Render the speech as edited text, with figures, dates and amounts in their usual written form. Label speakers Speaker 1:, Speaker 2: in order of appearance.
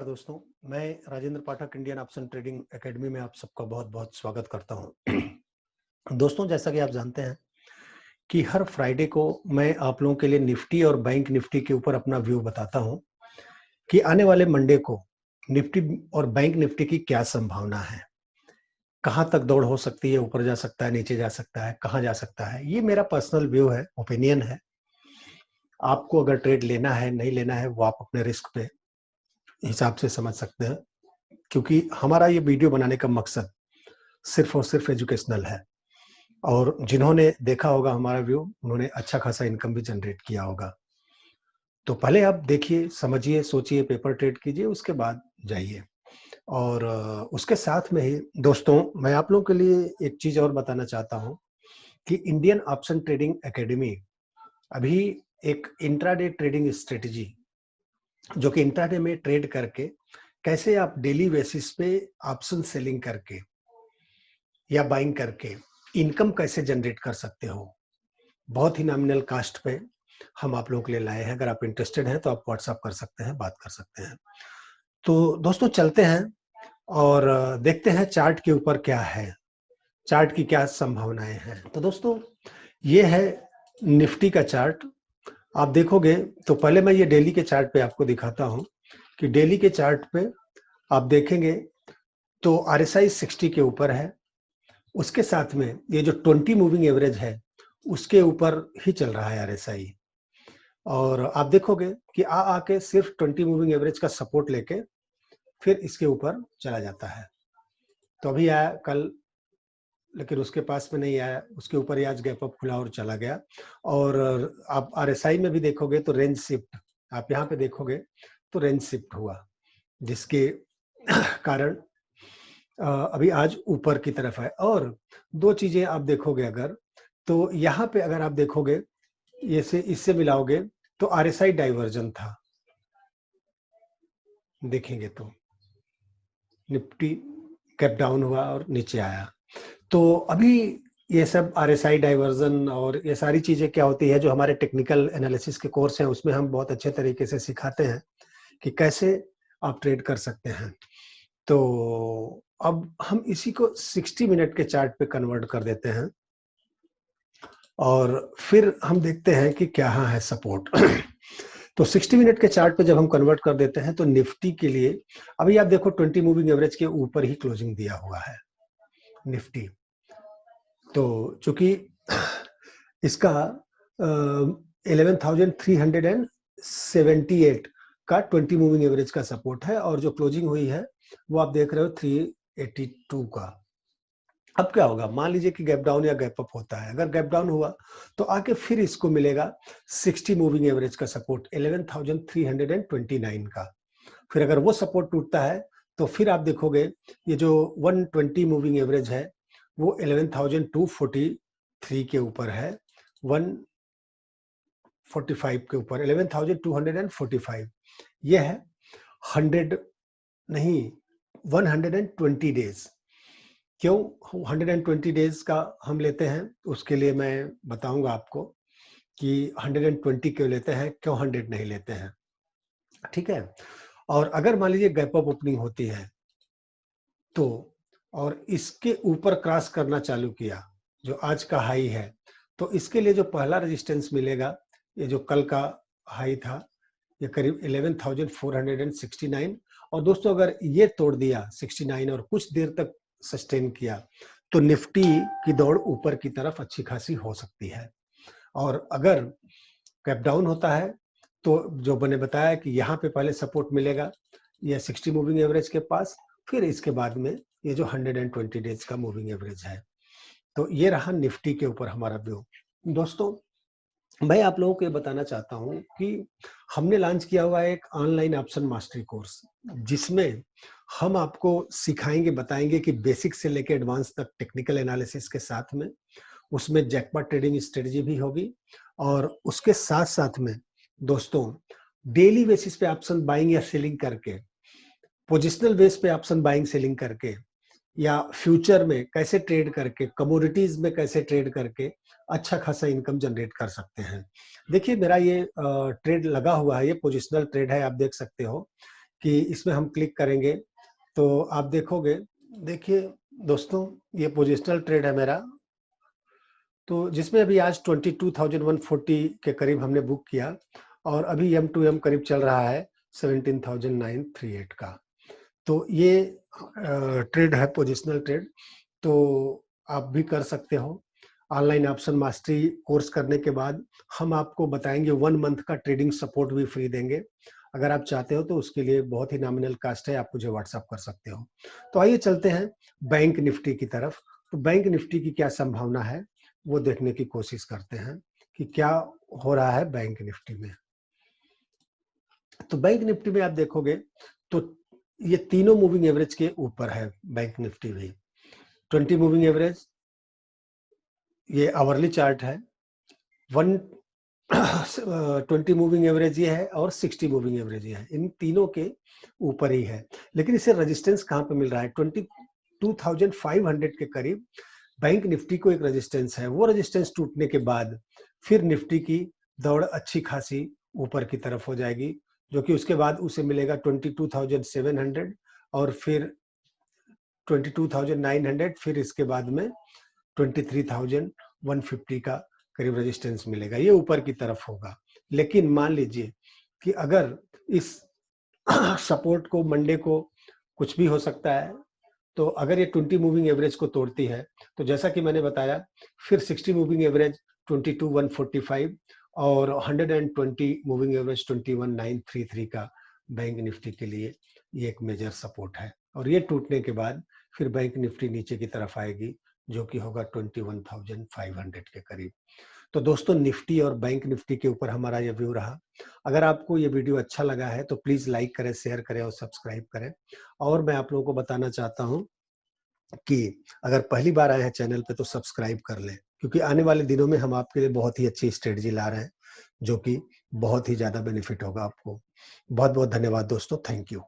Speaker 1: दोस्तों, मैं राजेंद्र पाठक Indian option trading academy में आप सबका बहुत-बहुत स्वागत करता हूं। दोस्तों, जैसा कि आप जानते हैं कि हर फ्राइडे को मैं आप लोगों के लिए निफ्टी और बैंक निफ्टी के ऊपर अपना व्यू बताता हूं कि आने वाले मंडे को निफ्टी और बैंक निफ्टी की क्या संभावना है, कहां तक दौड़ हो सकती है, ऊपर जा सकता है, नीचे जा सकता है, कहां जा सकता है। ये मेरा पर्सनल व्यू है, ओपिनियन है। आपको अगर ट्रेड लेना है, नहीं लेना है, वो आप अपने रिस्क पे हिसाब से समझ सकते हैं, क्योंकि हमारा ये वीडियो बनाने का मकसद सिर्फ और सिर्फ एजुकेशनल है। और जिन्होंने देखा होगा हमारा व्यू, उन्होंने अच्छा खासा इनकम भी जनरेट किया होगा। तो पहले आप देखिए, समझिए, सोचिए, पेपर ट्रेड कीजिए, उसके बाद जाइए। और उसके साथ में ही दोस्तों, मैं आप लोगों के लिए एक चीज और बताना चाहता हूं कि इंडियन ऑप्शन ट्रेडिंग एकेडमी अभी एक इंट्राडे ट्रेडिंग स्ट्रेटजी, जो कि इंट्राडे में ट्रेड करके कैसे आप डेली बेसिस पे ऑप्शन सेलिंग करके या बाइंग करके इनकम कैसे जनरेट कर सकते हो, बहुत ही नॉमिनल कास्ट पे हम आप लोगों के लिए लाए हैं। अगर आप इंटरेस्टेड हैं तो आप व्हाट्सएप कर सकते हैं, बात कर सकते हैं। तो दोस्तों, चलते हैं और देखते हैं चार्ट के ऊपर क्या है, चार्ट की क्या संभावनाएं हैं। तो दोस्तों, ये है निफ्टी का चार्ट। आप देखोगे तो पहले मैं ये डेली के चार्ट पे आपको दिखाता हूं कि डेली के चार्ट पे आप देखेंगे तो आरएसआई 60 के ऊपर है। उसके साथ में ये जो 20 मूविंग एवरेज है, उसके ऊपर ही चल रहा है आरएसआई। और आप देखोगे कि आके सिर्फ 20 मूविंग एवरेज का सपोर्ट लेके फिर इसके ऊपर चला जाता है। तो अभी आया कल, लेकिन उसके पास में नहीं आया, उसके ऊपर ही आज गैप अप खुला और चला गया। और आप आरएसआई में भी देखोगे तो रेंज शिफ्ट, आप यहाँ पे देखोगे तो रेंज शिफ्ट हुआ, जिसके कारण अभी आज ऊपर की तरफ है। और दो चीजें आप देखोगे अगर, तो यहाँ पे अगर आप देखोगे, ये से इससे मिलाओगे तो आरएसआई डाइवर्जन था, देखेंगे तो निफ्टी कैप डाउन हुआ और नीचे आया। तो अभी ये सब आरएसआई डाइवर्जन और ये सारी चीजें क्या होती है, जो हमारे टेक्निकल एनालिसिस के कोर्स हैं उसमें हम बहुत अच्छे तरीके से सिखाते हैं कि कैसे आप ट्रेड कर सकते हैं। तो अब हम इसी को 60 मिनट के चार्ट पे कन्वर्ट कर देते हैं और फिर हम देखते हैं कि क्या है सपोर्ट। तो 60 मिनट के चार्ट पे जब हम कन्वर्ट कर देते हैं तो निफ्टी के लिए अभी आप देखो 20 मूविंग एवरेज के ऊपर ही क्लोजिंग दिया हुआ है निफ्टी। तो चूंकि इसका 11,378 का 20 मूविंग एवरेज का सपोर्ट है और जो क्लोजिंग हुई है वो आप देख रहे हो 382 का। अब क्या होगा, मान लीजिए कि गैप डाउन या गैप अप होता है। अगर गैप डाउन हुआ तो आके फिर इसको मिलेगा 60 मूविंग एवरेज का सपोर्ट 11,329 का। फिर अगर वो सपोर्ट टूटता है तो फिर आप देखोगे ये जो 120 मूविंग एवरेज है वो 11,243 के ऊपर है, 145 के ऊपर 11,245। ये है 100 नहीं, 120 डेज। क्यों 120 डेज का हम लेते हैं, उसके लिए मैं बताऊंगा आपको कि 120 क्यों लेते हैं, क्यों 100 नहीं लेते हैं, ठीक है। और अगर मान लीजिए गैप अप ओपनिंग होती है तो, और इसके ऊपर क्रॉस करना चालू किया जो आज का हाई है, तो इसके लिए जो पहला रेजिस्टेंस मिलेगा, ये जो कल का हाई था, ये करीब 11,469। और दोस्तों, अगर ये तोड़ दिया 69 और कुछ देर तक सस्टेन किया तो निफ्टी की दौड़ ऊपर की तरफ अच्छी खासी हो सकती है। और अगर कैप डाउन होता है तो जो मैंने बताया कि यहाँ पे पहले सपोर्ट मिलेगा ये 60 मूविंग एवरेज के पास, फिर इसके बाद में ये जो 120 डेज का मूविंग एवरेज है। तो ये रहा निफ्टी के ऊपर हमारा व्यू। दोस्तों, मैं आप लोगों को ये बताना चाहता हूं कि हमने लॉन्च किया हुआ है एक ऑनलाइन ऑप्शन मास्टरी कोर्स, जिसमें हम आपको सिखाएंगे, बताएंगे कि बेसिक से लेकर एडवांस तक टेक्निकल एनालिसिस के साथ में उसमें जैकपॉट ट्रेडिंग स्ट्रेटजी भी होगी। और उसके साथ साथ में दोस्तों, डेली बेसिस पे ऑप्शन बाइंग या सेलिंग करके, पोजिशनल बेस पे ऑप्शन बाइंग सेलिंग करके, या फ्यूचर में कैसे ट्रेड करके, कमोडिटीज में कैसे ट्रेड करके अच्छा खासा इनकम जनरेट कर सकते हैं। देखिए, मेरा ये ट्रेड लगा हुआ है, ये पोजिशनल ट्रेड है, आप देख सकते हो कि इसमें हम क्लिक करेंगे तो आप देखोगे, देखिए दोस्तों ये पोजिशनल ट्रेड है मेरा, तो जिसमें अभी आज 22,140 के करीब हमने बुक किया और अभी M2M करीब चल रहा है 17,938 का। तो ये ट्रेड है, पोजिशनल ट्रेड। तो आप भी कर सकते हो। ऑनलाइन ऑप्शन मास्टरी कोर्स करने के बाद हम आपको बताएंगे 1 मंथ का ट्रेडिंग सपोर्ट भी फ्री देंगे। अगर आप चाहते हो तो उसके लिए बहुत ही नॉमिनल कास्ट है, आप मुझे व्हाट्सएप कर सकते हो। तो आइए चलते हैं बैंक निफ्टी की तरफ। तो बैंक निफ्टी की क्या संभावना है वो देखने की कोशिश करते हैं कि क्या हो रहा है बैंक निफ्टी में। तो बैंक निफ्टी में आप देखोगे तो ये तीनों मूविंग एवरेज के ऊपर है बैंक निफ्टी भी। 20 मूविंग एवरेज, ये आवरली चार्ट है, 20 मूविंग एवरेज ये है और 60 मूविंग एवरेज ये है। इन तीनों के ऊपर ही है, लेकिन इसे रेजिस्टेंस कहां पे मिल रहा है? 22,500 के करीब बैंक निफ्टी को एक रेजिस्टेंस है। वो रेजिस्टेंस टूटने के बाद फिर निफ्टी की दौड़ अच्छी खासी ऊपर की तरफ हो जाएगी, जो कि उसके बाद उसे मिलेगा 22,700 और फिर 22,900, फिर इसके बाद में 23,150 का करीब रेजिस्टेंस मिलेगा। ये ऊपर की तरफ होगा। लेकिन मान लीजिए कि अगर इस सपोर्ट को मंडे को कुछ भी हो सकता है, तो अगर ये 20 मूविंग एवरेज को तोड़ती है तो जैसा कि मैंने बताया, फिर 60 मूविंग एवरेज 22,145 और 120 मूविंग एवरेज 21,933 का बैंक निफ्टी के लिए ये एक मेजर सपोर्ट है। और ये टूटने के बाद फिर बैंक निफ्टी नीचे की तरफ आएगी, जो कि होगा 21,500 के करीब। तो दोस्तों निफ्टी और बैंक निफ्टी के ऊपर हमारा ये व्यू रहा। अगर आपको ये वीडियो अच्छा लगा है तो प्लीज लाइक करें, शेयर करें और सब्सक्राइब करें। और मैं आप लोगों को बताना चाहता हूं कि अगर पहली बार आए हैं चैनल पे तो सब्सक्राइब कर लें, क्योंकि आने वाले दिनों में हम आपके लिए बहुत ही अच्छी स्ट्रेटजी ला रहे हैं, जो कि बहुत ही ज्यादा बेनिफिट होगा आपको। बहुत बहुत धन्यवाद दोस्तों, थैंक यू।